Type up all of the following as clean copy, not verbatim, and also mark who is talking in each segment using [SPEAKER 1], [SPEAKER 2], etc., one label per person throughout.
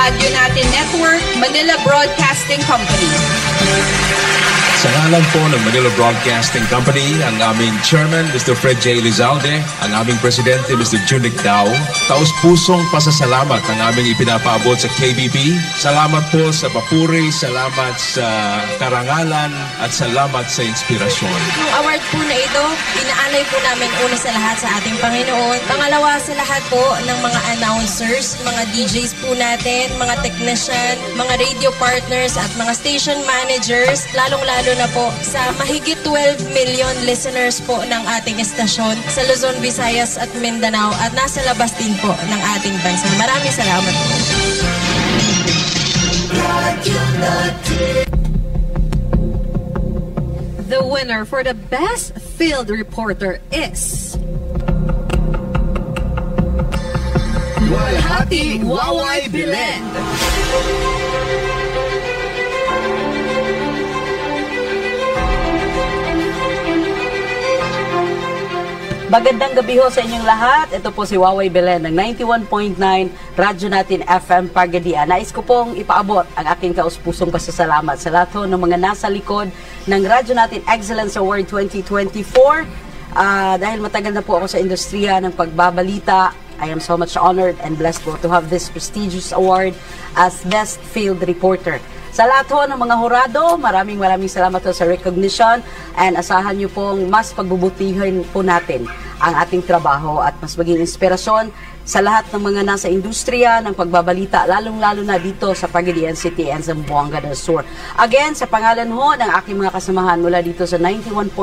[SPEAKER 1] Radyo Natin Network, Manila Broadcasting Company.
[SPEAKER 2] Sa ngalan po ng Manila Broadcasting Company, ang aming Chairman, Mr. Fred J. Lizalde, ang aming Presidente, Mr. Junic Dao, taus-pusong pasasalamat ang aming ipinapaabot sa KBP. Salamat po sa papuri, salamat sa karangalan, at salamat sa inspirasyon.
[SPEAKER 3] Yung award po na ito, inaalay po namin una sa lahat sa ating Panginoon. Pangalawa sa lahat po ng mga announcers, mga DJs po natin, mga technician, mga radio partners at mga station managers, lalong-lalo na po sa mahigit 12 million listeners po ng ating estasyon sa Luzon, Visayas at Mindanao at nasa labas din po ng ating bansa. Maraming salamat po.
[SPEAKER 1] The winner for the Best Field Reporter is... Walhati Waway Bilen!
[SPEAKER 4] Magandang gabi ho sa inyong lahat. Ito po si Waway Belen ng 91.9 Radyo Natin FM Pagadian. Nais ko pong ipaabot ang aking kaus-pusong pasasalamat sa lahat ho ng mga nasa likod ng Radyo Natin Excellence Award 2024. Dahil matagal na po ako sa industriya ng pagbabalita, I am so much honored and blessed po to have this prestigious award as Best Field Reporter. Sa lahat ho ng mga hurado, maraming salamat ho sa recognition and asahan nyo pong mas pagbubutihin po natin ang ating trabaho at mas maging inspirasyon sa lahat ng mga nasa industriya ng pagbabalita, lalong-lalo na dito sa Pagadian City and Zamboanga del Sur. Again, sa pangalan ho ng aking mga kasamahan mula dito sa 91.9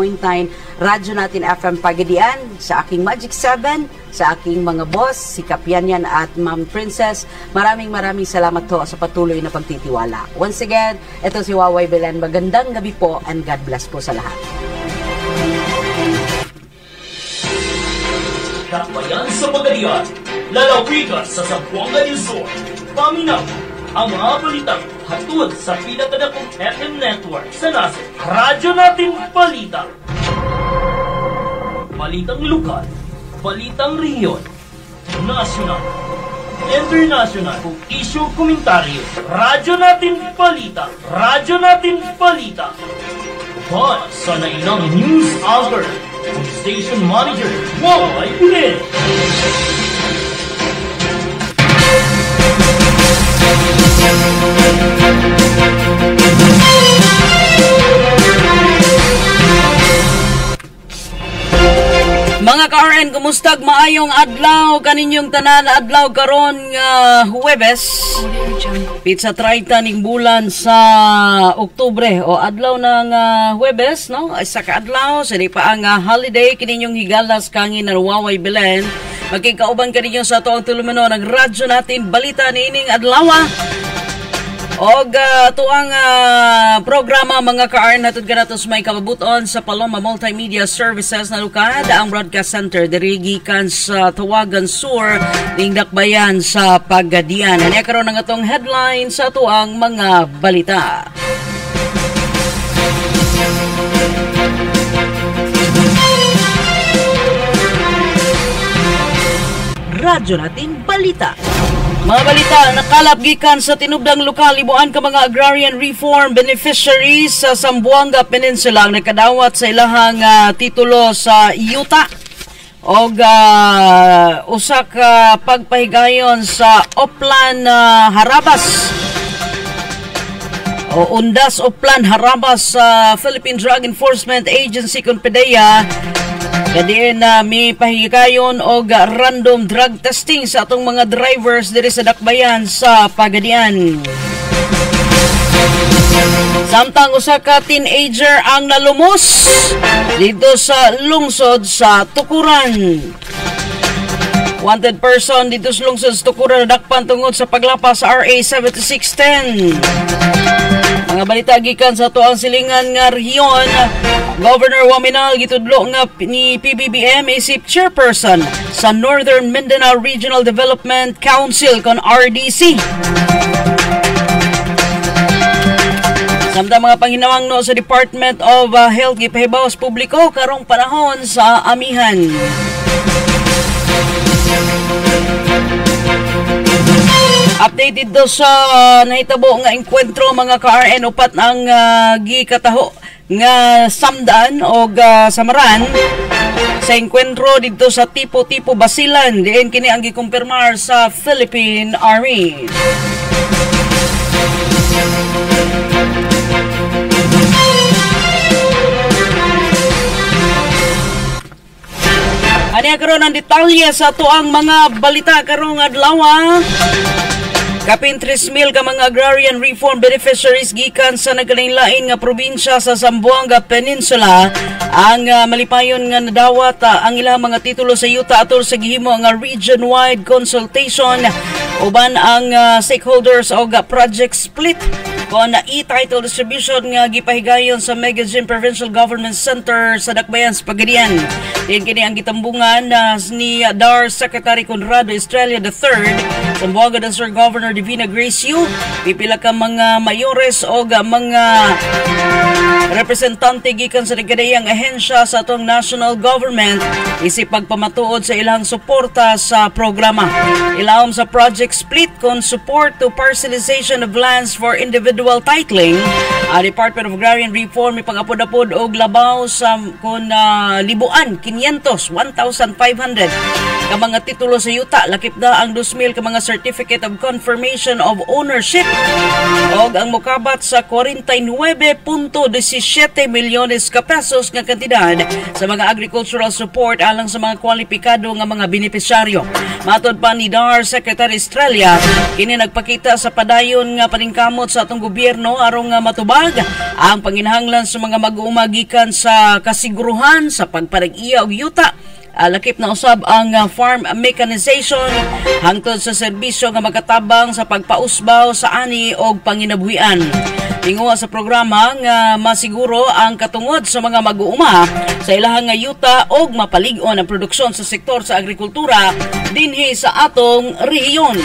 [SPEAKER 4] Radyo Natin FM Pagadian, sa aking Magic 7, sa aking mga boss, si Kapianyan at Ma'am Princess, maraming salamat ho sa patuloy na pagtitiwala. Once again, ito si Waway Belen. Magandang gabi po and God bless po sa lahat.
[SPEAKER 5] Dakbayan sa Pagadian, lalawigan sa Zamboanga del Sur, paminaw ang mga balitang hatod sa pinakadakong FM network sa nasa Radyo Natin Balita. Balitang lokal, balitang rehiyon, nasyonal, international, kung issue komentaryo, Radyo Natin Balita, Radyo Natin Balita. But sa nailang news anchor, station manager, Waway Bilen.
[SPEAKER 4] Mga ka-RN, kumustag maayong adlaw kaninyong tanan adlaw karon nga Huwebes. Pizza 30 ning bulan sa Oktubre o adlaw ng Huwebes, no? Isa ka adlaw sa di pa ang holiday kaninyong higalas kangin na Waway Bilen. Magkikauban kaninyo sa tuong tulumino ng Radyo Natin Balita niining adlaw. Og tuang programa mga ka-RN hatod kanatos may kababuton sa Paloma Multimedia Services na lukad ang broadcast center diri gikan sa Tawagan Sur ning dakbayan sa Pagadian. Ani karon ang atong headline sa tuang mga balita. Radyo Natin Balita. Mga balita, nakalap gikan sa tinubdang lokal, ibuan ka mga agrarian reform beneficiaries sa Zamboanga Peninsula ang nakadawat sa ilahang titulo sa yuta o usa ka pagpahigayon sa Oplan Harabas o Undas Oplan Harabas sa Philippine Drug Enforcement Agency kon PDEA. Kadiin na may pahigayon o random drug testing sa atong mga drivers diri sa dakbayan sa Pagadian. Samtang usa ka teenager ang nalumos dito sa lungsod sa Tukuran. Wanted person dito sa lungsod sa Tukuran nadakpan tungod sa paglapas sa RA 7610. Mga balita gikan sa tuang silingan nga rehiyon, Governor Waminal gitudlo nga ni PBBM isip chairperson sa Northern Mindanao Regional Development Council kon RDC. Samtang mga panghinawang no sa Department of Health gipahibaw sa publiko karong panahon sa amihan. Updated do sa nahitabo nga enkwentro mga ka-RN upat ang gikataho nga samdan o samaran sa enkwentro dito sa Tipo-Tipo Basilan. Diin kini ang gikumpirmar sa Philippine Army. Ano karon ang detalye sa tuang mga balita karong adlaw. Kapin 3,000 ka mga agrarian reform beneficiaries gikan sa nagkalain-lain nga probinsya sa Zamboanga Peninsula ang malipayon nga nadawat ang ilang mga titulo sa yuta atol sa gihimo nga region-wide consultation uban ang stakeholders o project split kon e-title distribution nga gipahigayon sa Megazine Provincial Government Center sa Dakbayan sa Pagadian. Din kini ang gitambungan ni DAR Secretary Conrado Estrella III, Zamboanga del Sur Governor Divina Gracio, pipila ka mga mayores o mga representante gikan sa nagkadayang ahensya sa atong national government isip pagpamatuod sa ilang suporta sa programa. Ilawom sa project split kon support to parcelization of lands for individual titling. Department of Agrarian Reform ipang-apod-apod og labaw sa kon libuan 500 1,500 ka mga titulo sa yuta, lakip na ang 2,000 ka mga certificate of confirmation of ownership og ang mokabat sa 49.17 milyones ka pesos nga kantidad sa mga agricultural support alang sa mga kwalipikado nga mga benepisyaryo. Matod pa ni DAR Secretary Estrella, kini nagpakita sa padayon nga paningkamot sa atong gobyerno arong nga matubag ang panginahanglan sa mga mag-uumagikan sa kasiguruhan sa pagparag-iya og yuta. Lakip na usab ang farm mechanization hangtod sa serbisyo nga magkatabang sa pagpausbaw sa ani og panginabuhian. Tinguha sa programa nga masiguro ang katungod sa mga mag-uuma sa ilahang nga yuta og mapalig-on ang produksyon sa sektor sa agrikultura dinhi sa atong rehiyon.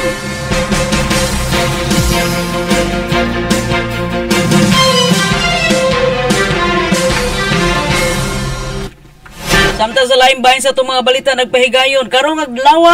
[SPEAKER 4] Samtang sa laing bahin sa itong mga balita nagpahigayon, karong adlaw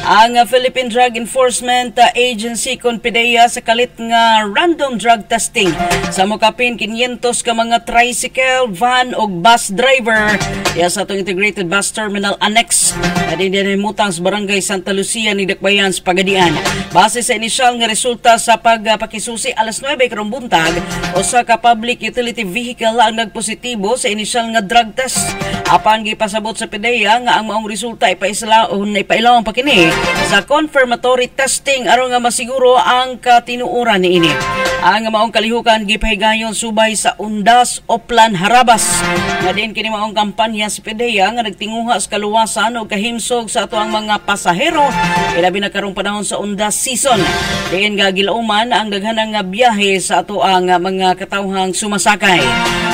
[SPEAKER 4] ang Philippine Drug Enforcement Agency PDEA sa kalit nga random drug testing sa mokapin 500 ka mga tricycle, van o bus driver sa itong Integrated Bus Terminal Annex na dinimutang sa Barangay Santa Lucia ni Dakbayan sa Pagadian. Base sa inisyal nga resulta sa pagpakisusi alas 9 karong buntag o sa ka-public utility vehicle ang nagpositibo sa inisyal nga drug test. Apan gipasabot sa PDEA nga ang maong resulta ipailawang pa kini sa confirmatory testing aron nga masiguro ang katinuoran niini. Ang maong kalihukan gipahigayon subay sa Undas, Oplan, Harabas. Nga din kini maong kampanya sa PDEA nga nagtinguha sa kaluwasan o kahimsog sa ato ang mga pasahero ilabi na karong panahon sa Undas season. Diin nga gilauman ang daghanang nga biyahe sa ato ang mga katawhang sumasakay.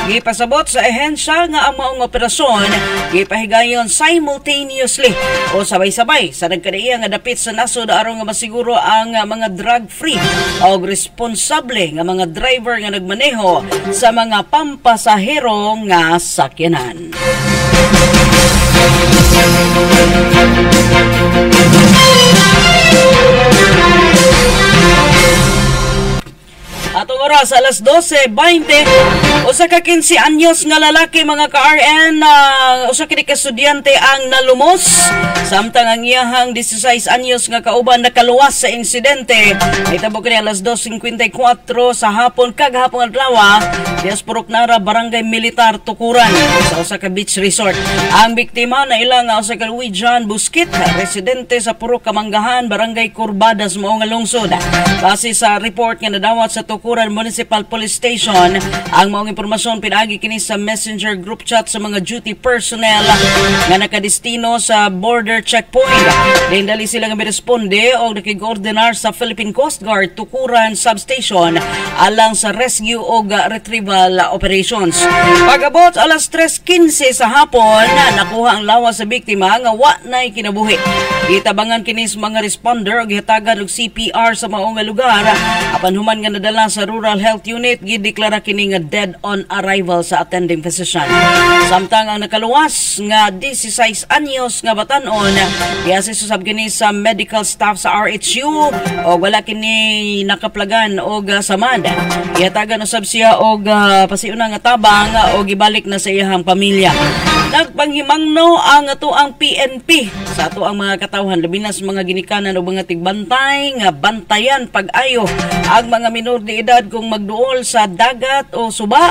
[SPEAKER 4] Gipasabot sa ehensya nga ang maong operasyon gipahigayon simultaneously o sabay-sabay sa nagkadaiya nga dapit sa nasod aron nga masiguro ang mga drug-free o responsable nga mga driver nga nagmaneho sa mga pampasahero nga sakyanan. Atong oras alas 12:20 usa ka 15 anyos nga lalaki mga ka-RN usa kini ka estudyante ang nalumos samtang ang iyahang 16 anyos nga kauban nakaluwas sa insidente. Itabo kini alas 2:54 sa hapon kagahapon adlaw dias Purok Nara, Barangay Militar, Tukuran sa usa ka beach resort. Ang biktima na ilang usa ka Luis John Busquit, residente sa Purok Kamanggahan, Barangay Curbadas mao nga lungsod. Base sa report nga nadawat sa Tukuran Municipal Police Station, ang maong impormasyon pinagi kini sa messenger group chat sa mga duty personnel nga nakadestino sa border checkpoint. Dali sila nga miresponde o nakig-ordinar sa Philippine Coast Guard Tukuran Substation alang sa rescue o retrieval operations. Pag-abot alas 3:15 sa hapon, nakuha ang lawas sa biktima nga wa nay kinabuhi. Gitabangan kini sa mga responder og gihatagan og CPR sa maong lugar apan human nga nadala sa rural Rural Health Unit gideklara kini nga dead on arrival sa attending physician. Samtang ang nakaluwas nga 16 anyos nga batan-on i-assist usab kini sa medical staff sa RHU o wala kini nakaplagan og samad. Iatagan usab siya og pasiuna nga tabang o gibalik na sa iyang pamilya. Nagpanghimangno ang ato ang PNP sa ato ang mga katawhan labi na sa mga ginikanan o mga tigbantay nga bantayan pag-ayo ang mga minor de edad kung magduol sa dagat o suba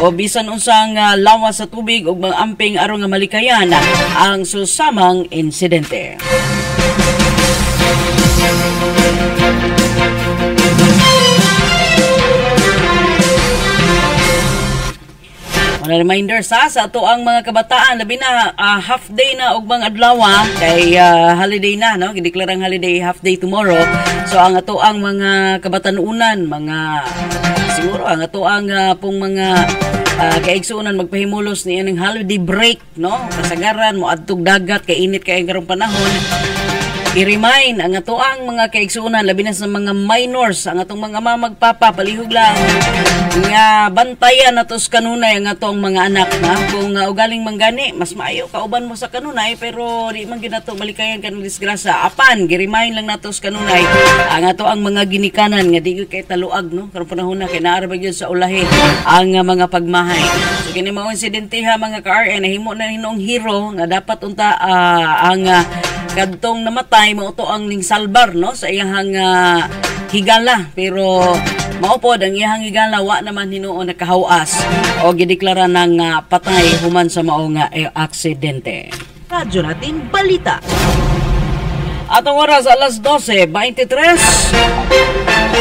[SPEAKER 4] o bisan unsang lawas sa tubig o mga amping aron nga malikayan ang susamang insidente. Reminder sa ato ang mga kabataan labi na half day na og mga adlaw kay holiday na no gideklarang holiday half day tomorrow. So ang ato ang mga kabatanunan mga siguro ang ato ang pong mga kaigsuunan magpahimulos ni ining holiday break no kasagaran mo adtog dagat kay init kay karong panahon. I-remind ang ato ang mga kaigsuunan labi na sa mga minors ang atong mga mamagpapa palihog lang nga bantayan natos kanunay ang atong mga anak na kung ugaling manggani mas maayo kauban mo sa kanunay pero di man ginato malikayan kanang disgrasya apan gi-remind lang natos kanunay ang ato ang mga ginikanan nga di kay taluag no karong panahon na kay naara gyud sa ulahi ang mga pagmahay. So kini mao insidente ha mga ka-RN nahimo na hinong hero nga dapat unta ang kadtong namatay mo to ang ning salbar no sa iyang higala pero maupod ang iyang higala wa naman hinuon nakahawas o gideklara ng patay human sa mao nga aksidente. Radyo natin balita. Atong oras alas 12:23.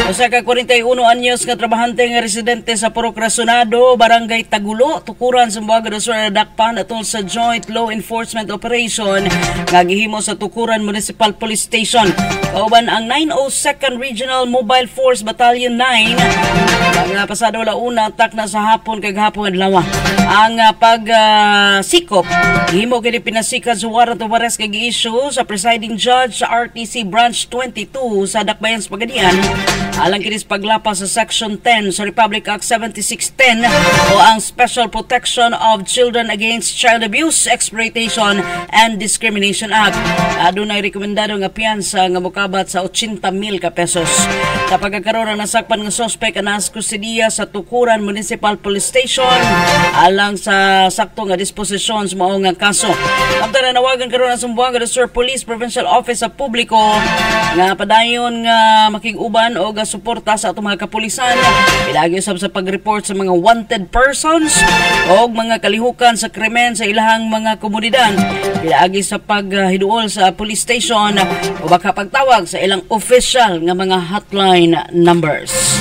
[SPEAKER 4] Usa ka 41 anyos nga trabahante nga residente sa Purok Rasunado, Barangay Tagulo, tukuran sa Buaga do Sur dakpan atol sa Joint Law Enforcement Operation nga gihimo sa Tukuran Municipal Police Station. Kauban ang 902nd Regional Mobile Force Battalion 9 nga pasado launa tak na sa hapon kay gahapon adlaw. Ang pag-sikop gihimo kini pinasikat sa warrant of arrest kay gi-issue sa presiding judge sa RTC Branch 22 sa Dakbayan sa Pagadian alang kinis paglapas sa Section 10 sa Republic Act 7610 o ang Special Protection of Children Against Child Abuse, Exploitation and Discrimination Act. Adunay rekomendado nga piyansa nga mokabat sa 80,000 ka pesos. Sa pagkakaroon ng nasakpan nga suspect anas kustidiya sa Tukuran Municipal Police Station alang sa sakto nga disposisyon sa mao nga kaso. Amtang nanawagan karon ang Zamboanga do Sur Police Provincial Office sa publiko nga padayon nga makig-uban o suporta sa atong mga kapulisan ilagi usab sa pag-report sa mga wanted persons o mga kalihukan sa krimen sa ilahang mga komunidad ilagi sa paghiduol sa police station o baka pagtawag sa ilang official nga mga hotline numbers.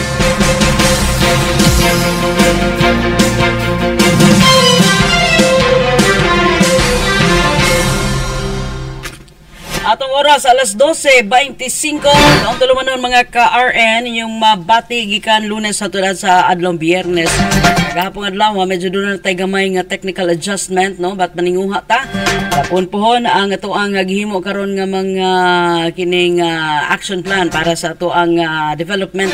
[SPEAKER 4] Atong oras alas 12:25 ang tulumanon mga ka-RN yung mabati gikan Lunes sa tulad sa adlaw Biyernes. Gahapon adlaw medyo doon na tay gamay nga technical adjustment no bat maninguha ta. Tapon pohon ang ato ang gihimo karon nga mga kining action plan para sa ato ang development.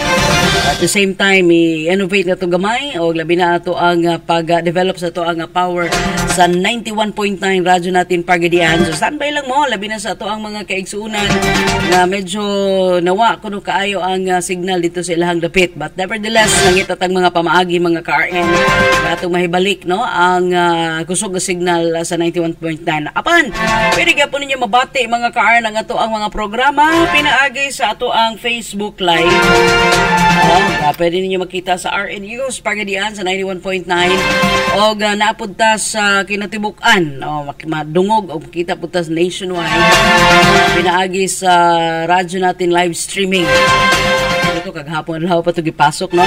[SPEAKER 4] At the same time i-innovate na to gamay o labi na ato ang pag-develop sa ato ang power sa 91.9 radyo natin Pagadian. So standby lang mo labi na sa ato ang mga kaigsuunan na medyo nawa kuno kaayo ang signal dito sa ilahang dapit but nevertheless nangitat ang mga pamaagi mga ka-RN na itong mahibalik no ang kusog na signal sa 91.9 apan pwede gapon ninyo mabati mga ka-RN ang ato ang mga programa pinaagi sa ato ang Facebook Live pwede ninyo makita sa RN News Pagadian sa 91.9 o napunta sa kinatibukan madungog o makita punta sa nationwide pinaagi sa radyo natin live streaming. Ito kaghapon lahat pa ito gipasok no.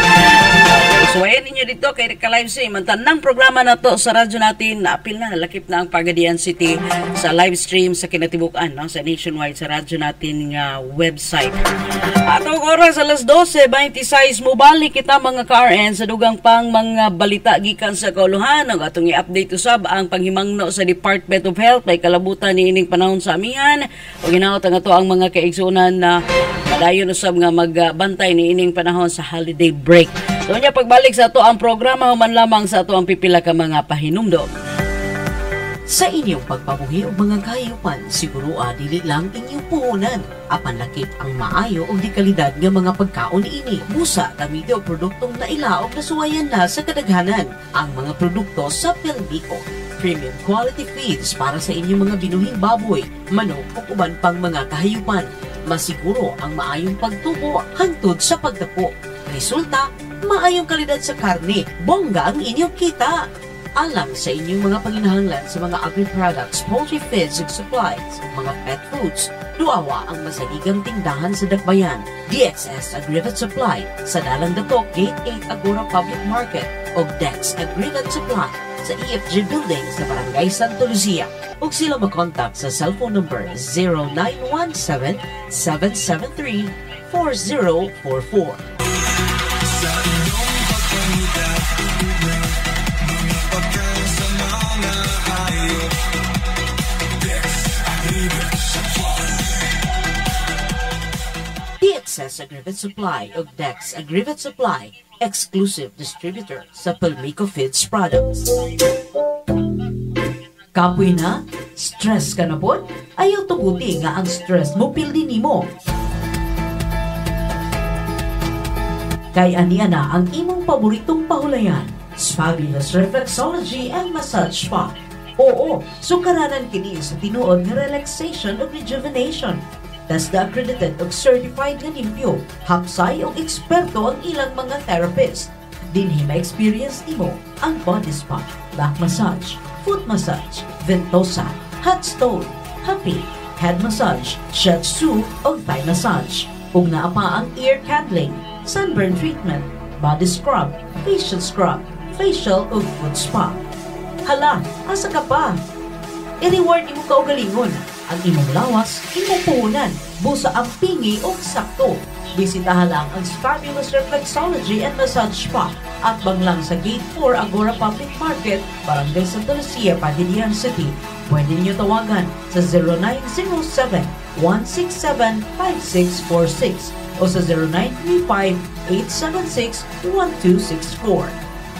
[SPEAKER 4] So ayan ninyo dito kay ka-live stream. Ang tanang programa na to sa radyo natin naapil na nalakip na ang Pagadian City sa live stream sa kinatibukan no? Sa nationwide sa radyo natin website. Atong oras alas 12:26 mobalik kita mga ka-RN sa dugang pang mga balita gikan sa kauluhan. Ang atong i-update usab ang panghimangno sa Department of Health may kalabutan ni ining panahon sa amihan o ginaot ang ato ang mga kaigsunan na Dayon usab nga magbantay ni ining panahon sa holiday break. So nya pagbalik sa ato ang programa human lamang sa ato ang pipila ka mga pahinumdom. Sa inyong pagpabuhi o mga kahayupan, siguro dili lang inyong puhunan. Apan lakip ang maayo o di kalidad nga mga pagkaon ini. Busa kami o produktong nailaog na suwayan na sa kadaghanan. Ang mga produkto sa Pelbico. Premium quality feeds para sa inyong mga binuhing baboy, manok o uban pang mga kahayupan. Masiguro ang maayong pagtubo hangtod sa pagdapo. Resulta, maayong kalidad sa karne, bongga ang inyong kita. Alam sa inyong mga panginahanglan sa mga agri-products, poultry feeds ug supplies, mga pet foods, duawa ang masaligang tindahan sa Dakbayan. DXS Agrivet Supply sa Dalang Datok, Gate 8 Agora Public Market o Dex Agrivet Supply sa EFG Building sa Barangay Santa Lucia. Ug sila makontak sa cellphone number 0917-773-4044. DXS Agrivet Supply o Dex Agrivet Supply, exclusive distributor sa Pelmico Feeds products. Kapoy na? Stress ka na po? Ayaw tuguti nga ang stress mo pildi nimo. Kay aniya na ang imong paboritong pahulayan, Fabulous Reflexology and Massage Spa. Oo, sukaranan kini sa tinuod nga relaxation ug rejuvenation. TESDA accredited ug certified nga limpyo, hapsay ug eksperto ang ilang mga therapist. Dinhi ma-experience nimo ang body spa, back massage, foot massage, ventosa, hot stone, happy, head massage, shiatsu ug thigh massage. Ug naa pa ang ear candling, sunburn treatment, body scrub, facial ug foot spa. Hala, asa ka pa? I-reward imo kaugalingon. Ang imong lawas, imong puhunan, busa ang pingi o sakto. Bisitahan lang ang Fabulous Reflexology and Massage Spa at banglang sa Gate 4 Agora Public Market, Barangay Santa Lucia, Pagadian City. Pwede niyo tawagan sa 0907-167-5646 o sa 0935-876-1264.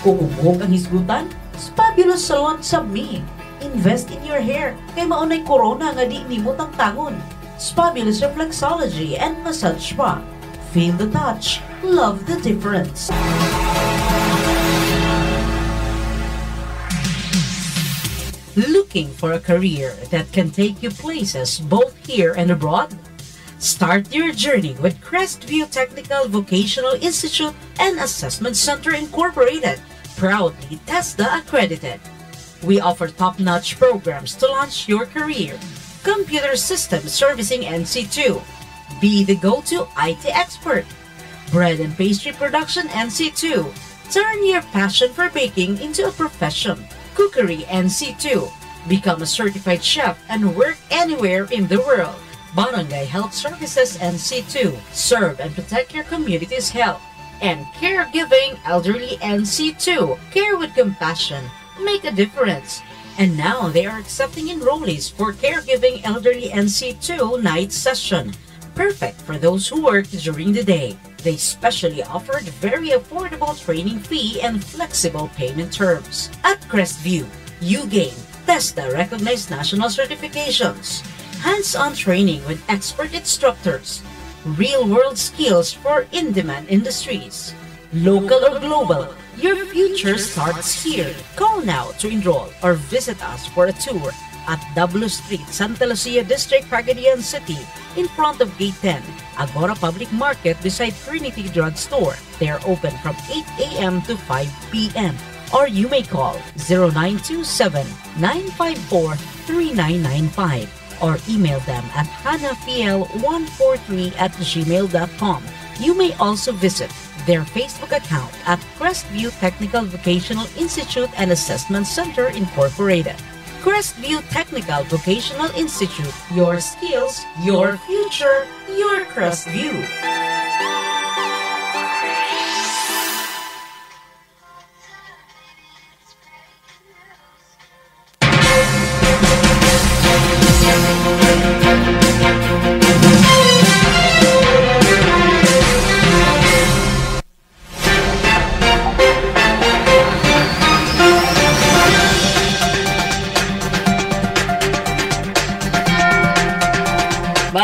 [SPEAKER 4] Kung umuhog ang hisgutan, Fabulous Salon Sabmi. Invest in your hair kay maunay corona nga di nimo tangtangon. Fabulous Reflexology and Massage Spa. Feel the touch, love the difference. Looking for a career that can take you places both here and abroad? Start your journey with Crestview Technical Vocational Institute and Assessment Center Incorporated, proudly TESDA accredited. We offer top-notch programs to launch your career. Computer System Servicing NC2. Be the go-to IT expert. Bread and Pastry Production NC2. Turn your passion for baking into a profession. Cookery NC2. Become a certified chef and work anywhere in the world. Barangay Health Services NC2. Serve and protect your community's health. And Caregiving Elderly NC2. Care with compassion. Make a difference. And now they are accepting enrollees for Caregiving Elderly NC2 night session. Perfect for those who work during the day. They specially offered very affordable training fee and flexible payment terms. At Crestview, you gain TESDA recognized national certifications, hands-on training with expert instructors, real-world skills for in-demand industries, local or global. Your future starts here. Call now to enroll or visit us for a tour at W Street, Santa Lucia District, Pagadian City, in front of Gate 10, Agora Public Market beside Trinity Drug Store. They are open from 8 a.m. to 5 p.m. Or you may call 0927-954-3995 or email them at hanafiel143@gmail.com. You may also visit their Facebook account at Crestview Technical Vocational Institute and Assessment Center Incorporated. Crestview Technical Vocational Institute. Your skills, your future, your Crestview.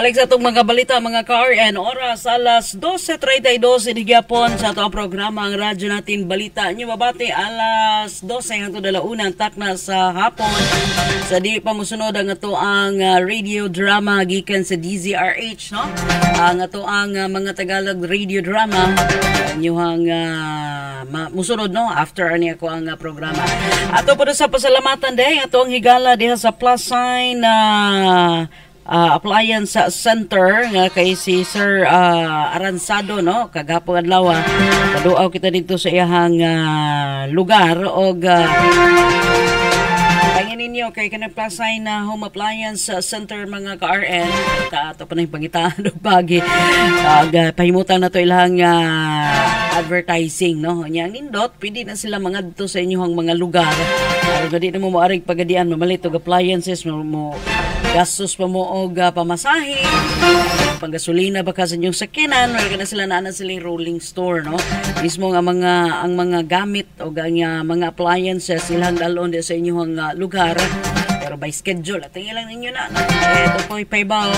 [SPEAKER 4] Balik sa itong mga balita, mga ka-RN, oras alas 12:32 inigapon sa itong programa ang radyo natin balita. Nyo mabati alas 12 hangtod alauna ang takna sa hapon. Sa di pa musunod ang ito ang radio drama gikan sa DZRH, no? Ang ito ang mga Tagalog radio drama. Nyohang musunod, no? After ani ako ang programa. Ato po sa pasalamatan day, ito ang higala diha sa plus sign appliance center nga kay si Sir Aransado, no, kagapong adlaw kaduaw kita dito sa iyang lugar og tangin ninyo kay kanang plus sign na home appliance center mga ka-RN ato pa na yung pangitaan og bagi pahimutan na to ilang advertising, no, nyang nindot pwede na sila mga dito sa inyong mga lugar pero di na mo maaring pagadian mamalit og appliances mo gastos pa mo og pamasahe, panggasolina baka sa inyong sakyanan, wala ka na sila naanan silang rolling store, no? Mismo ang mga gamit o ang mga appliances silang dalon di sa inyong lugar. Pero by schedule, tingin lang ninyo na. Ito po ipaibaw,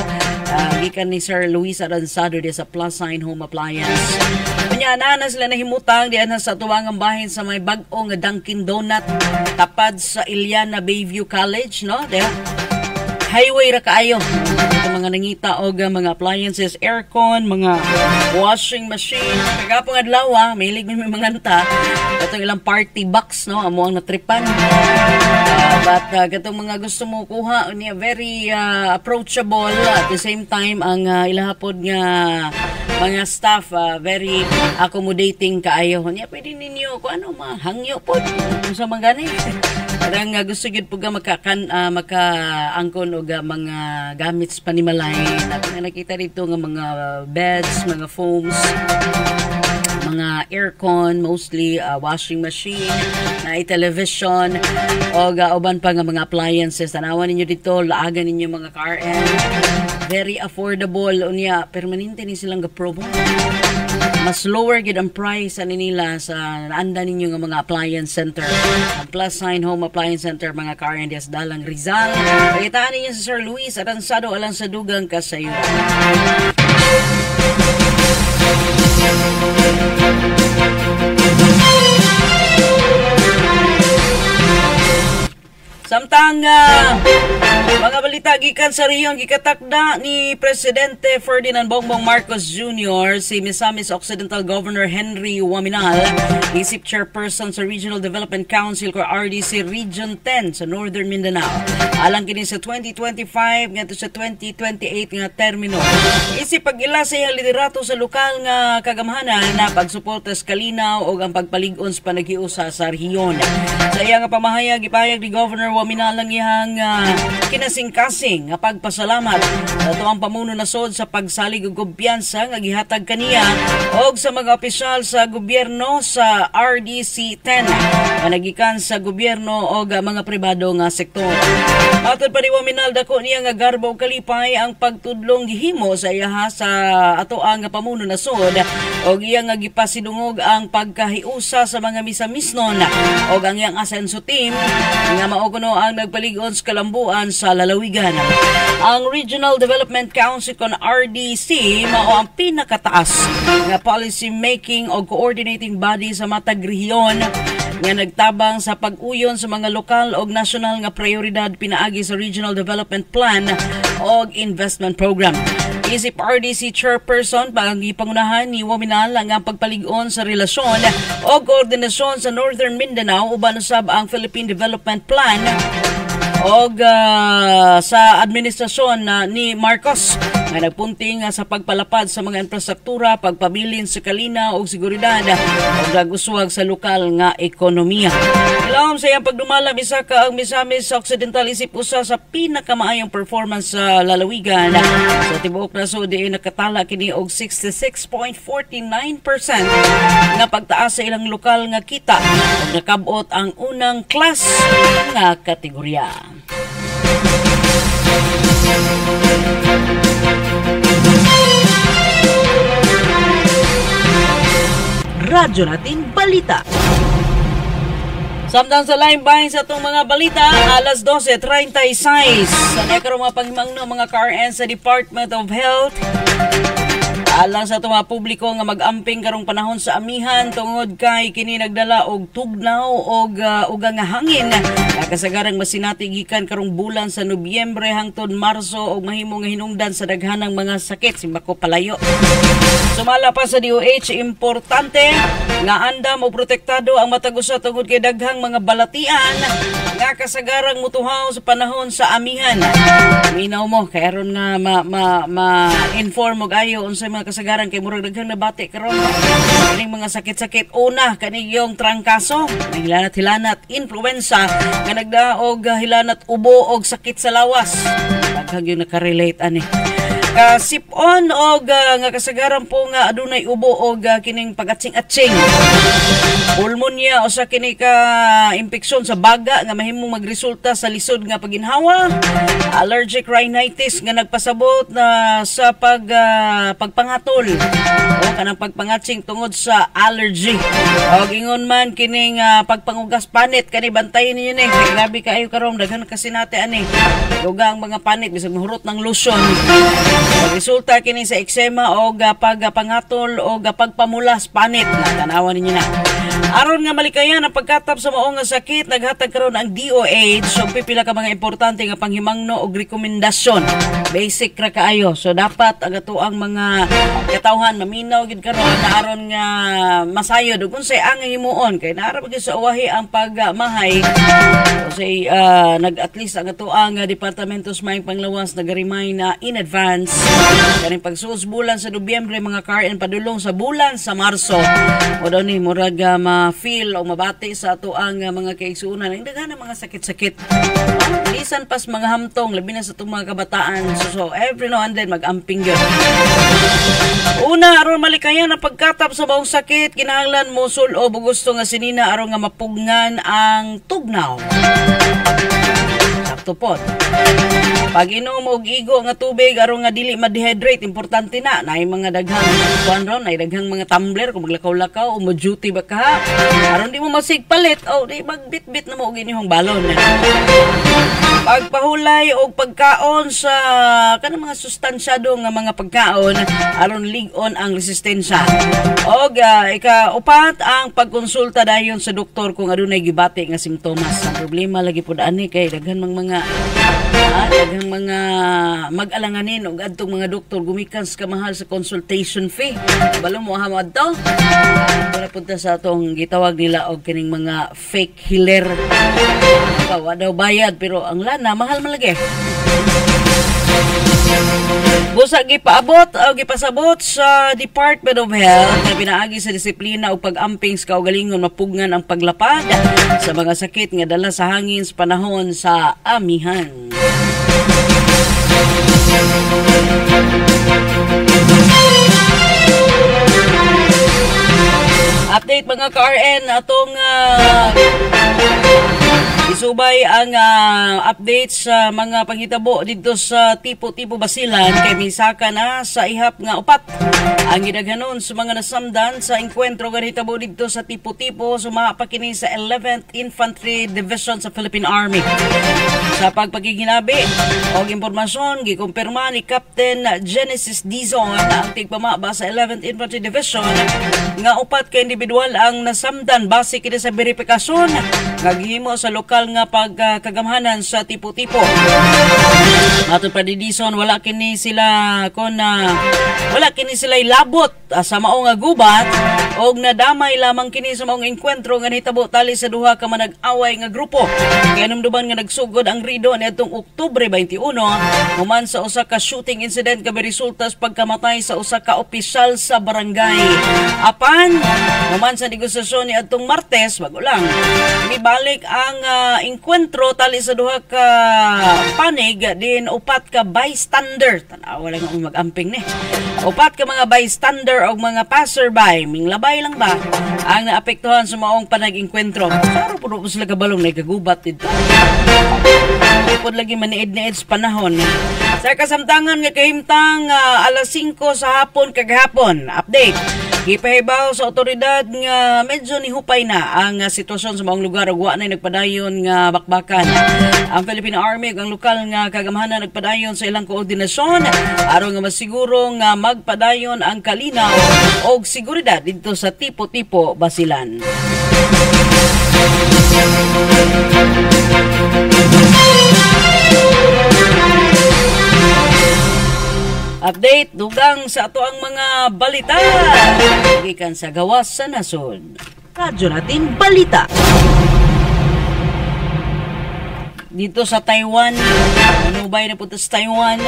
[SPEAKER 4] gikan ni Sir Luis Aransado di sa Plus Sign Home Appliance. Kanya na sila nahimutang di sa tuwangang bahin sa may bag-o nga Dunkin Donut tapad sa Iliana Bayview College, no? Highway ra kaayo. Ito mga nangita og mga appliances, aircon, mga washing machine. Kagapong adlaw, mahilig may mga nanta. Ito ilang party box, no, amo ang natripan. But katong mga gusto mo kuha niya very approachable at the same time ang ilahapod nga mga staff very accommodating kaayo. Niya pwede ninyo kung ano mahangyo po sa mga gani. Parang gusto gid po makaangkon og mga gamits panimalay. Nakita dito nga mga beds, mga foams, mga aircon, mostly washing machine, na television, o uban pa nga mga appliances. Tanawan ninyo dito, laagan ninyo mga car-end. Very affordable. Unya, permanente ni silang ga-promo. Mas lower gid ang price ani nila sa naanda ninyo nga mga appliance center. Ang Plus Sign Home Appliance Center, mga car-end Dalang Rizal. Pagitaan ninyo sa Sir Luis Aransado alang sa dugang kasayuran. Samtang mga balita gikan sa riyon gikatakda ni Presidente Ferdinand Bongbong Marcos Jr. si Misamis Occidental Governor Henry Waminal isip chairperson sa Regional Development Council ko RDC Region 10 sa Northern Mindanao. Alang kini sa 2025 ngadto sa 2028 nga termino. Isip pag-ila sa iyang liderato sa lokal nga kagamhanan na pagsuporta sa kalinaw o ang pagpalig-on sa panaghiusa sa rehiyon. Sa iyang pamahayag gipahayag ni Governor Waminal ang iyang kinasing-kasing nga pagpasalamat sa tuwang pamuno nasod sa pagsalig og kumpiyansa nga gihatag kaniya og sa mga opisyal sa gobyerno sa RDC 10 nga nagikan sa gobyerno og mga pribado nga sektor. Atod pa ni Waminal dako niya nga garbo og kalipay ang pagtudlong gihimo sa iyaha sa ato ang pamuno nasod og iya nga gipasidungog ang pagkahiusa sa mga misamisnon og ang iyang asenso team nga mao kuno ang nagpalig-on sa kalambuan sa lalawigan. Ang Regional Development Council kon RDC mao ang pinakataas nga policy making o coordinating body sa matag rehiyon nga nagtabang sa pag-uyon sa mga lokal o national nga prioridad pinaagi sa Regional Development Plan o Investment Program. Isip RDC Chairperson pangunahan ni Waminal ang pagpalig-on sa relasyon o koordinasyon sa Northern Mindanao uban usab ang Philippine Development Plan og sa administrasyon ni Marcos nga nagpunting sa pagpalapad sa mga infrastruktura, pagpabilin sa kalinaw og seguridad ug naguswag sa lokal nga ekonomiya. Ilawom sa iyang pagdumalam isa ka ang Misamis Occidental isip usa sa pinakamaayong performance sa lalawigan sa tibuok nasod diin nakatala kini og 66.49% nga pagtaas sa ilang lokal nga kita ug nakab-ot ang unang class nga kategorya. Radyo natin balita. Samtang sa line bahin sa itong mga balita, alas 12:36. Sa nekaro mga panghimangno mga KRN sa Department of Health. Alang sa itong mga publiko nga mag-amping karong panahon sa amihan tungod kay kini nagdala og tugnaw og ugang nga hangin. Kasagarang masinati gikan karong bulan sa Nobyembre hangtod Marso og mahimo nga hinungdan sa daghanang mga sakit simbako palayo. Sumala pa sa DOH, importante nga andam o protektado ang matag usa tungod kay daghang mga balatian nga kasagarang mutuhaw sa panahon sa amihan. Minaw mo kay aron nga ma-inform og ayo unsay mga kasagaran kay murag daghang nabati karon kaning mga sakit-sakit. Una kaning yung trangkaso, hilanat-hilanat, influenza nga nagdaog hilanat ubo og sakit sa lawas. Daghang yung nakarelate ani. Sipon og nga kasagaran po nga adunay ubo og kining pag-atsing-atsing. Pulmonya o sa kini ka impeksyon sa baga nga mahimong magresulta sa lisod nga paginhawa. Allergic rhinitis nga nagpasabot na sa pagpangatol o kanang pagpangatsing tungod sa allergy. O ingon man kining pagpangugas panit kani bantayan niyo ni. Grabe kaayo karon daghan kasi nate ani. Dugang mga panit bisag mahurot ng lotion. Resulta kini sa eksema o pagpangatol o pagpamulas panit na tanawan ninyo na. Aron nga malikayan ang pagkatap sa maong nga sakit, naghatag karon ang DOH so pipila ka mga importante nga panghimangno og rekomendasyon. Basic ra kaayo. So dapat ang atoang mga katawhan maminaw gid karon na aron nga masayod ug unsay ang himuon kay naara gyud sa uwahi ang pagmahay. So say at least ang atoang departamento sa mayong panglawas nagarimay na in advance kaning pagsuos bulan sa Nobyembre mga KRN padulong sa bulan sa Marso. O daw ni murag ma-feel o mabati sa ato ang mga kaigsuunan ang daghan mga sakit-sakit. Lisan pas mga hamtong labi na sa itong mga kabataan. So every now and then mag-amping yun. Una, aron malikayan ang pagkatap sa maong sakit, kinahanglan mo o gusto nga sinina aron nga mapugnan ang tugnaw. Sakto po. Pag inom og igo nga tubig aron nga dili ma-dehydrate, importante na nay mga daghang kuan ron, nay daghang mga tumbler kung maglakaw-lakaw o mo-duty ba ka. Aron di mo masigpalit o di magbitbit na mo og inyong balon. Pagpahulay og pagkaon sa kanang mga sustansyado nga mga pagkaon aron lig-on ang resistensya. Og ikaupat ang pagkonsulta dayon sa doktor kung adunay gibati nga simptomas. Ang problema lagi pud ani kay daghan mga mag-alanganin og adtong mga doktor gumikan sa kamahal sa consultation fee. Balo mo hamad to. Para punta sa atong gitawag nila og kining mga fake healer. Wa daw bayad pero ang lana mahal man lagi. Busa gipaabot o gipasabot sa Department of Health na pinaagi sa disiplina o pag-amping sa kaugalingon mapugnan ang paglapad sa mga sakit nga dala sa hangin sa panahon sa amihan. Update mga KRN atong isubay ang update sa mga panghitabo dito sa Tipo-Tipo Basilan kay misaka na sa ihap nga upat ang gidaghanon sa mga nasamdan sa enkwentro nga hitabo dito sa Tipo-Tipo sumaha pa kini sa 11th Infantry Division sa Philippine Army. Sa pagpagiginabi og impormasyon gikumpirma ni Captain Genesis Dizon na ang tigpamaba sa 11th Infantry Division nga upat ka individual ang nasamdan base kini sa verifikasyon nga gihimo sa lokal nga pagkagamhanan sa Tipo-Tipo. Matod pa ni Dizon wala kini sila labot sa mao nga gubat og nadamay lamang kini sa maong enkwentro nga hitabo tali sa duha ka manag-away nga grupo. Kaya numduman nga nagsugod ang rido niadtong Oktubre 21 human sa usa ka shooting incident nga resulta sa pagkamatay sa usa ka opisyal sa barangay. Apan human sa negosasyon niadtong Martes bago lang mibalik ang enkwentro tali sa duha ka panig din upat ka bystander. Tanawa lang ang mag-amping ni. Upat ka mga bystander o mga passerby, minglabay lang ba ang naapektuhan sa maong panag-enkwentro. Saro po sila kabalong na ikagubat dito. Ipod lagi maniid-niid sa panahon. Sa kasamtangan nga kahimtang alas 5 sa hapon kagahapon. Update. Gipahibaw sa otoridad nga medyo nihupay na ang sitwasyon sa maong lugar ug wa na nagpadayon nga bakbakan. Ang Philippine Army ug ang lokal nga kagamhanan nagpadayon sa ilang koordinasyon aron nga masiguro nga magpadayon ang kalinaw og seguridad dito sa Tipo-Tipo, Basilan. Update dugang sa ato ang mga balita gikan sa gawas sa nasod. Radyo natin balita. Dito sa Taiwan, manubay na punta sa Taiwan.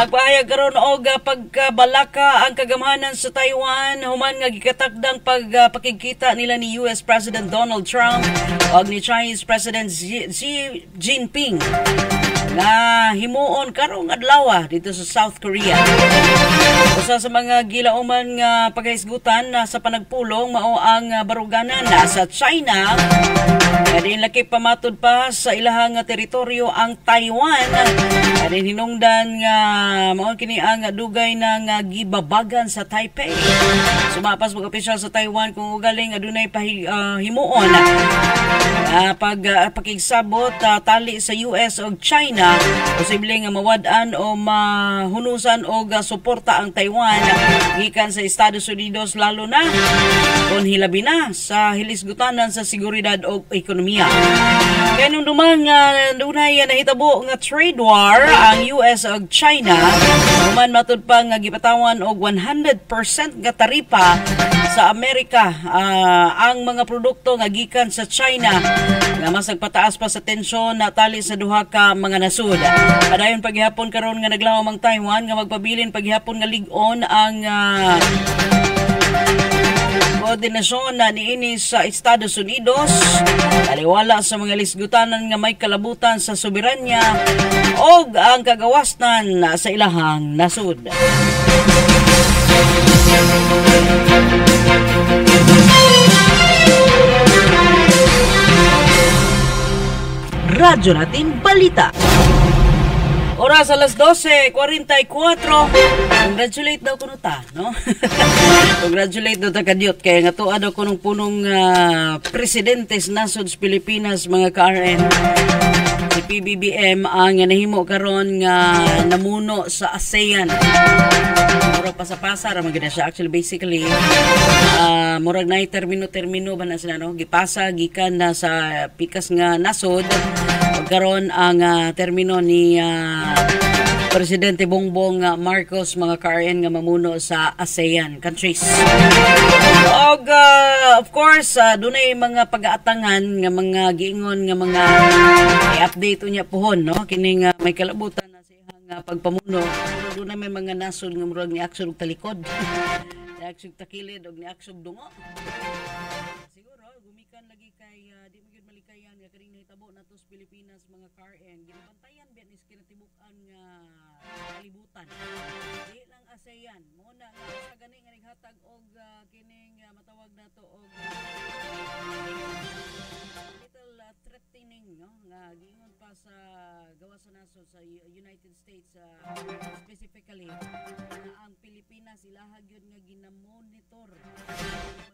[SPEAKER 4] Agpahayag karon og pagkabalaka ang kagamhanan sa Taiwan human nga gikatakdang pakikita nila ni US President Donald Trump ug ni Chinese President Xi Jinping na himuon karong adlaw dito sa South Korea. Usa sa mga gilauman nga paghisgutan sa panagpulong mao ang baruganan sa China. Kadin laki pamatod pa sa ilahang teritoryo ang Taiwan. Kadin hinungdan nga mao kini ang dugay na nga gibabagan sa Taipei. Sumapas mga opisyal sa Taiwan kung ugaling adunay himuon pakigsabot tali sa US o China, posible nga mawad-an o mahunusan og suporta ang Taiwan gikan sa Estados Unidos lalo na kung hilabi na sa hilisgutanan sa seguridad o ekonomiya. Kaya nung dumang dunay nahitabo nga trade war ang US o China, human matud pa nga gipatawan og 100% nga taripa sa Amerika ang mga produkto nga gikan sa China nga mas nagpataas pa sa tensyon na tali sa duha ka mga nasud. Padayon paghihapon karon nga naglawom ang Taiwan nga magpabilin paghihapon nga lig-on ang koordinasyon na niini sa Estados Unidos taliwala sa mga lisgutanan nga may kalabutan sa soberanya o ang kagawasnan sa ilahang nasud. Radyo natin balita. Oras alas 12:44. Congratulate daw kuno ta, no? Congratulate daw ta kadyot kay nga tuwa daw kunong punong presidente sa nasod sa Pilipinas mga ka-RN. Si PBBM ang nahimo karon nga namuno sa ASEAN. Murag pasapasa ra man gid siya actually basically murag nay termino ba na sila no gipasa gikan na sa pikas nga nasod karon ang termino ni Presidente Bongbong Marcos mga ka-RN nga mamuno sa ASEAN countries. Og of course dunay mga pag-aatangan nga mga giingon nga mga i-update unya pohon no kining may kalabutan na sa ihang pagpamuno. Dunay may mga nasod nga murag ni aksyon og talikod. Ni aksyon takilid og ni aksyon dungo. Siguro gumikan lagi kay di mo gyud malikayan nga kaning nahitabo nato sa Pilipinas mga ka-RN. Ginabantayan biya ni kinatibukan nga kalibutan. Di lang ASEAN mo na sa gani nga naghatag og kining matawag nato og little threatening no nga giingon pa sa gawas sa nasod sa United States specifically na ang Pilipinas ilaha gyud nga ginamonitor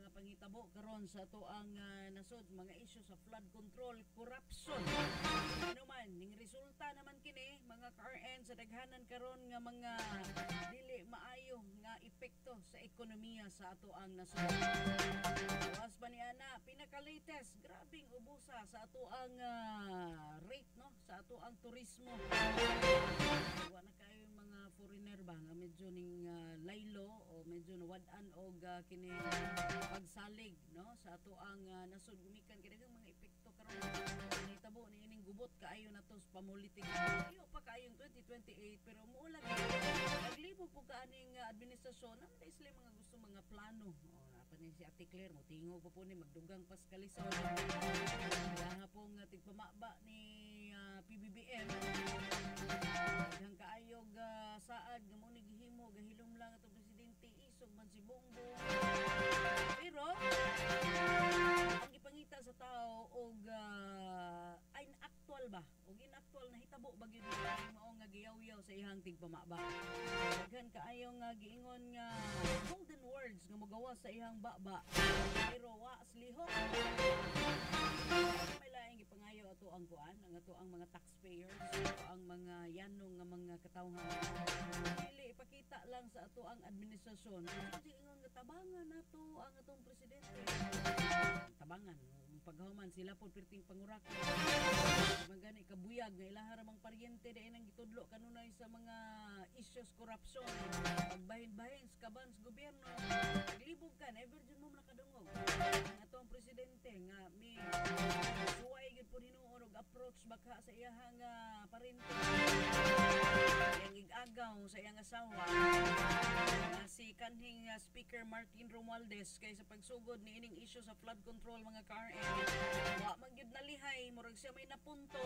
[SPEAKER 4] mga pangitabo karon sa ato ang nasod mga issue sa flood control, corruption. Ano man ning resulta naman kini mga ka-RN sa daghanan karon nga mga dili maayo nga epekto sa ekonomiya sa ato ang nasod. Was ba ni ana pinaka-latest grabing ubusa sa ato ang rate no sa ato ang turismo. Wa na kayo mga foreigner ba nga medyo ning laylo o medyo nawad-an og kini pagsalig no sa ato ang nasod gumikan kini mga epekto karon nahitabo ni ining gubot kaayo nato sa pamulitik. Ayo pa kaayong 2028 pero muulag naglibo po kaaning administrasyon ang sila mga gusto mga plano. Ni si Ate Claire mo tingog po ni magdugang paskalisaw. Kaya pong tigpamaba ni PBBM hang kaayog saad nga mo ni gihimo gahilom lang ato presidente isog man si Bongbong. Pero ang ipangita sa tao og ay actual ba og inactual na hitabo ba gyud mao nga giyaw-yaw sa ihang tigpamaba. Daghan kaayo nga giingon nga golden words nga gawas sa iyang baba. Pero wa slihok. May laing gipangayo ato ang kuan, ang ato ang mga taxpayers, ato ang mga yanong nga mga katawhan. Dili ipakita lang sa ato ang administrasyon. Kasi ingon nga tabangan nato ang atong presidente. Tabangan, paghuman sila po perting pangurak. Magani kabuyag nga ilaha ramang paryente dai nang gitudlo kanunay sa mga issues corruption. Pagbahin-bahin sa kaban sa gobyerno. Naglibog ka, never dyan mo nakadungog. Ang atong presidente nga may suway yun po hinuon og approach baka sa iyahang parente. Yang igagaw sa iyang asawa si kanhing Speaker Martin Romualdez kay sa pagsugod ni ining issue sa flood control mga KRM. Wa man gyud nalihay murag siya may napunto.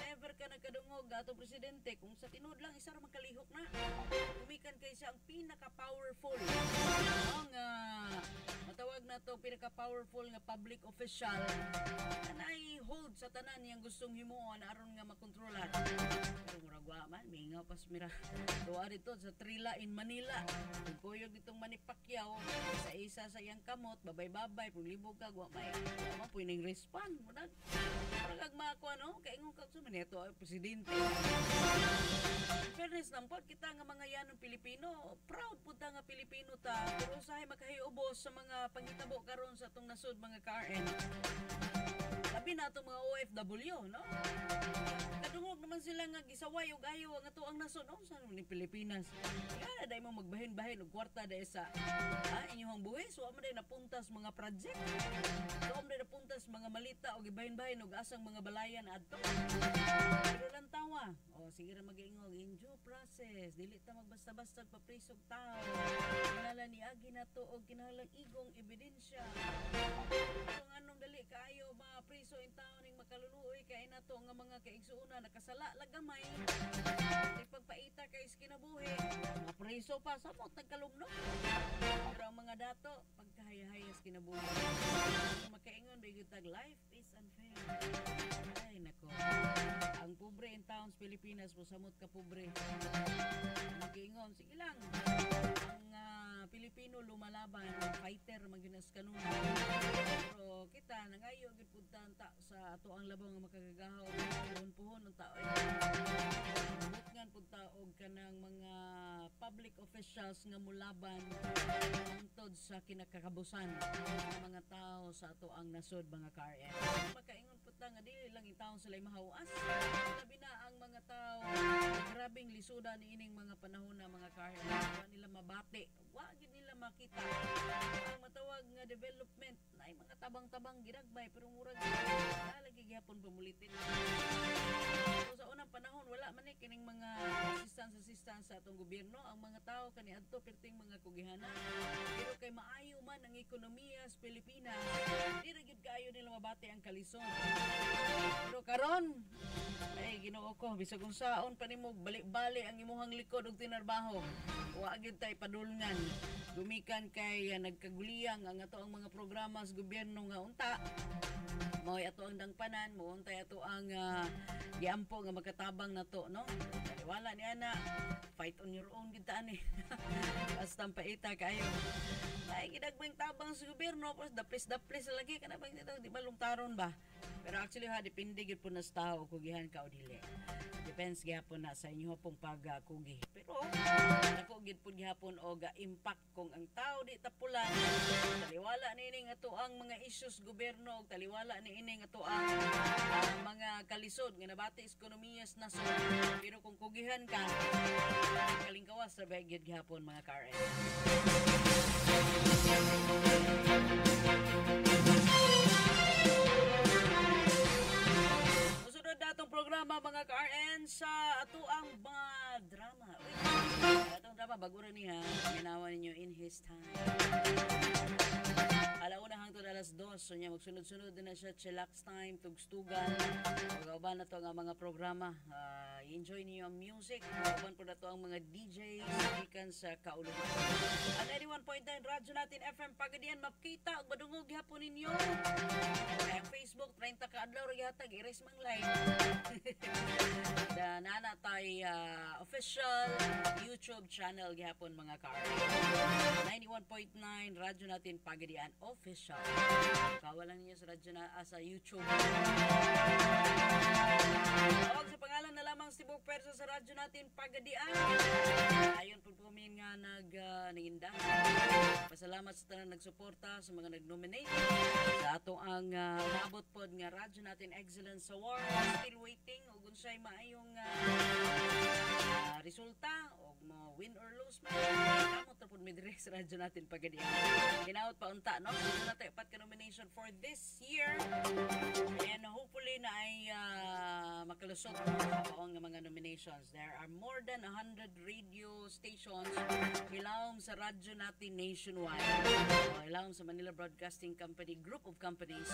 [SPEAKER 4] Never ka nagkadungog atong presidente kung sa tinud lang isa ra makalihok na. Umikan kay siya ang pinaka-powerful. Ang matawag na to pinaka-powerful nga public official na hold sa tanan niyang gustong himuon aron nga makontrolan. Pero murag wa man mingaw pas mira. Tuwa dito sa Trila in Manila. Kuyog ditong Manny Pacquiao sa isa sa iyang kamot babay-babay pug libog ka wa may mo puning respond mo nag murag mako ano kay ingon ka sa maneto presidente. Fairness lang po kita nga mga yanong Pilipino, proud po ta nga Pilipino ta, pero usahay makahiubos sa mga panghitabo karon sa atong nasod mga KRN. Labi na itong mga OFW, no? Kadungog naman sila nga gisaway og ayo ang ato ang nasod, no? Sa ni Pilipinas. Kaya dahil mo magbahin-bahin og kwarta dahil sa inyong buhis, so mo dahil napuntas mga project. So mo dahil napuntas mga malita og gibahin-bahin og asang mga balayan adto. Pero lang tawa. O sige ra mag-ingog in due process. Dili ta magbasta-basta papriso og tao. Kinahanglan niagi nato og kinahanglan igong ebidensya. Kung anong dali kaayo mapriso in tao ning makaluluoy kay nato nga mga kaigsuuna nakasala lagamay. Di pagpaita kay kinabuhi. Mapriso pa sa mot nagkalumno. Pero ang mga dato pagkahayahayas kinabuhi. Makaingon bigud tag life is unfair. Ay nako. Ang pobre in towns Pilipinas mo samot ka pobre. Mag-ingon sige lang. Ang Pilipino lumalaban, fighter magyunas kanuna. Pero kita nangayo gid pud ta sa ato ang labaw nga makagagahaw puhon-puhon unta oy. Butngan pud ta og kanang mga public officials nga mulaban hangtod sa kinakakabusan ng mga tao sa ato ang nasod mga KRM. Makaingon pud ta nga dili lang in taon sila mahawas. Labi na ang mga tao grabing lisuda ni ining mga panahon na mga KRM. Wa nila mabati, wa gid nila makita ang matawag nga development na mga tabang-tabang ginagbay pero murag lagi gyapon pamulitin. So, sa unang panahon wala man kining mga assistance sa atong gobyerno ang mga tao kaniadto perting mga kugihanan. Pero kay maayo man ang ekonomiya sa Pilipinas, di ra gyud kaayo nila mabati ang kalison. Pero karon ay Ginoo ko bisag unsaon pa nimo balik-bali ang imuhang likod og tinarbaho. Wa gyud tay padulngan. Gumikan kay nagkaguliyang ang ato ang mga programa sa gobyerno nga unta. Mo'y ato ang dangpanan, mo untay ato ang giampo nga magkatabang nato, no? Wala ni ana. Fight on your own gid ta ani. Basta paita kayo. Ay gidagmay tabang sa gobyerno plus daplis lagi kana bang dito di ba lungtaron ba? Pero actually depende gid po na sa tao kugihan ka o dili. Depends gyapon na sa inyo pong pagkugi. Pero ako gid pud gyapon og impact kung ang tao di tapulan. Taliwala ni ining ato ang mga issues gobyerno, taliwala ni ining ato ang mga kalisod nga nabati sa ekonomiya sa nasod. Pero kung kugihan ka, kalingkawas sa gyud gyapon mga KRM. Susunod natong programa mga KRN sa ato ang mga drama. Atong drama bago rin niya, ginawa ninyo in his time. Alauna hangtod alas 2 Diyos. So niya, magsunod-sunod din na siya, chillax time, tugstugan. Pag-auban na to ang mga programa. I-enjoy niyo ang music. Pag-auban po na to ang mga DJs, ikan sa kaulugan. Ang 91.9 radyo natin, FM Pagadian, makita, madungog hapon ninyo. Ang Facebook, 30 ka adlaw, yatag, erase mang live. Nana tayo official YouTube channel gihapon mga ka 91.9 radyo natin Pagadian official. Kawalan niyo sa radyo na sa YouTube. Tawag sa pangalan na lamang si Buk Perso sa radyo natin Pagadian. Ayon po pumin nga nag-inda. Pasalamat sa tanan nagsuporta sa mga nag-nominate sa ato ang naabot pod nga radyo natin Excellence Award. Still waiting ug unsay maayong resulta o mo win or lose man kamot ra pud mi dire sa radyo natin Pagadian. Ginaot pa unta no nato 4 ka nomination for this year and hopefully na ay makalusot sa ang mga nominations. There are more than 100 radio stations ilawom sa radyo natin nationwide. Ilawom sa Manila Broadcasting Company group of companies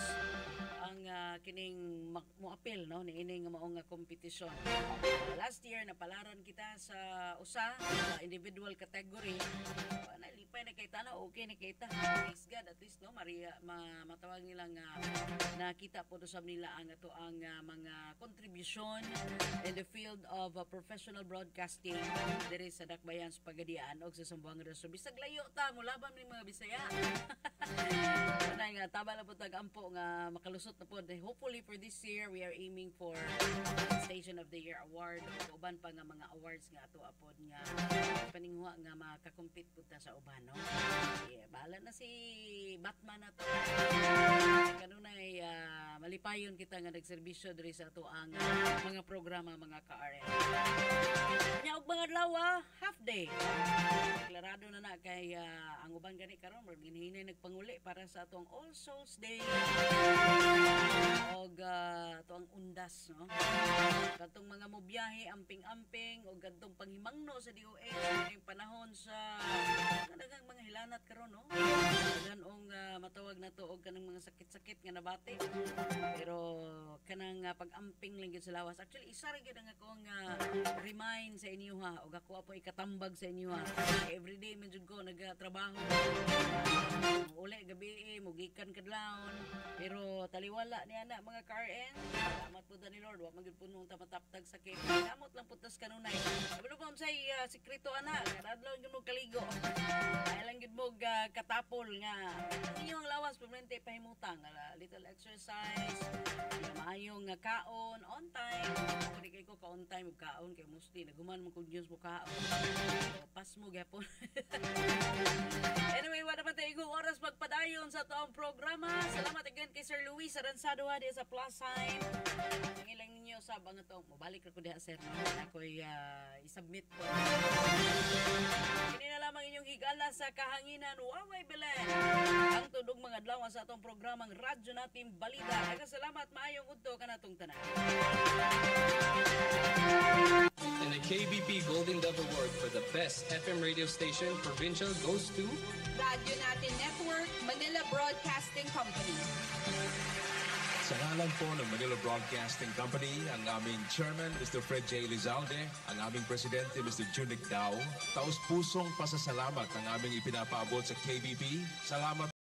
[SPEAKER 4] ang kining moapil no niini nga mao nga kompetisyon. Last year napalaran kita sa usa sa individual category. Nalipay na kita na okay na kita. Thanks God at least no Maria matawag nila nga nakita po sa nila ang ato ang mga contribution in the field of professional broadcasting diri sa Dakbayan sa Pagadian og sa Zamboanga del Sur. Bisag layo ta mulaban ni mga Bisaya. Nay nga tama na po tag-ampo nga makalusot na po. Hopefully for this year we are aiming for Station of the Year Award ug uban pa nga mga awards nga ato apod nga paninghuwa nga makakompete pud ta sa uban no. Bahala na si Batman na to. Kanunay malipayon kita nga nagserbisyo diri sa ato ang mga programa mga ka-RN. Nya og mga adlaw half day. Deklarado na kay ang uban gani karon ginhinay nagpanguli para sa atong All Souls Day. Og ato ang undas no. Katong mga mobiyahe amping-amping og kadtong panghimangno sa DOH ning panahon sa daghang mga hilanat karon no. Ganong matawag na to og kanang mga sakit-sakit nga nabati. Pero kanang pag-amping lang gyud sa lawas. Actually isa ra gyud ang akong remind sa inyo ha og ako po ikatambag sa inyo ha. Everyday man jud ko nagatrabaho. Uli gabi mugikan kadlawon. Pero taliwala ni ana mga KRN. Salamat po ni Lord wa man gyud puno ta mataptag sakit. Kamot lang putas kanunay. Kabalo pa unsay sekreto ana kadadlaw gyud mo kaligo. Ay lang gyud mo katapol nga inyong lawas permanente pahimutang little exercise maayong kaon on time kung kay ko ka on time ug kaon kay mostly naguman mo kung news mo kaon pas mo gyapon. Anyway wala man tayo oras magpadayon sa toong programa. Salamat again kay Sir Luis Aransado di sa plus sign ang ilang ninyo sa bang ito mabalik ko diha sir ako'y i-submit po. Kini na lamang inyong higala sa kahanginan Waway Belen ang tudong mga adlaw sa atong programang radyo natin balita. Salamat maayong udto kanatong tanan.
[SPEAKER 6] And the KBP Golden Dove Award for the best FM radio station provincial goes to
[SPEAKER 7] Radyo Natin Network, Manila Broadcasting Company.
[SPEAKER 2] Sa ngalan po ng Manila Broadcasting Company, ang aming chairman, Mr. Fred J. Lizalde, ang aming presidente, Mr. Junic Dao, taos pusong pasasalamat ang aming ipinapaabot sa KBP. Salamat